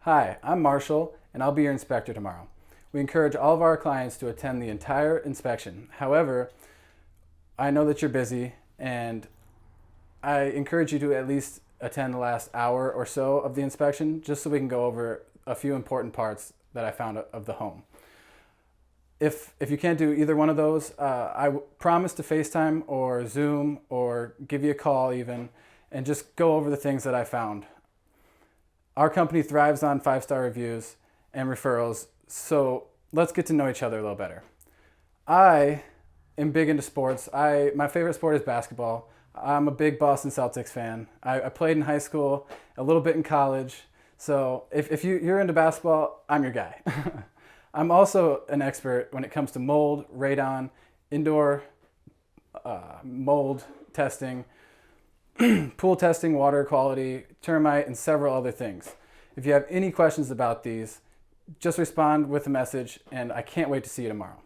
Hi, I'm Marshall, and I'll be your inspector tomorrow. We encourage all of our clients to attend the entire inspection. However, I know that you're busy, and I encourage you to at least attend the last hour or so of the inspection, just so we can go over a few important parts that I found of the home. If you can't do either one of those, I promise to FaceTime or Zoom or give you a call even, and just go over the things that I found. Our company thrives on 5-star reviews and referrals, so let's get to know each other a little better. I am big into sports. My favorite sport is basketball. I'm a big Boston Celtics fan. I played in high school, a little bit in college, so if you're into basketball, I'm your guy. I'm also an expert when it comes to mold, radon, indoor mold testing, pool testing, water quality, termite, and several other things. If you have any questions about these, just respond with a message, and I can't wait to see you tomorrow.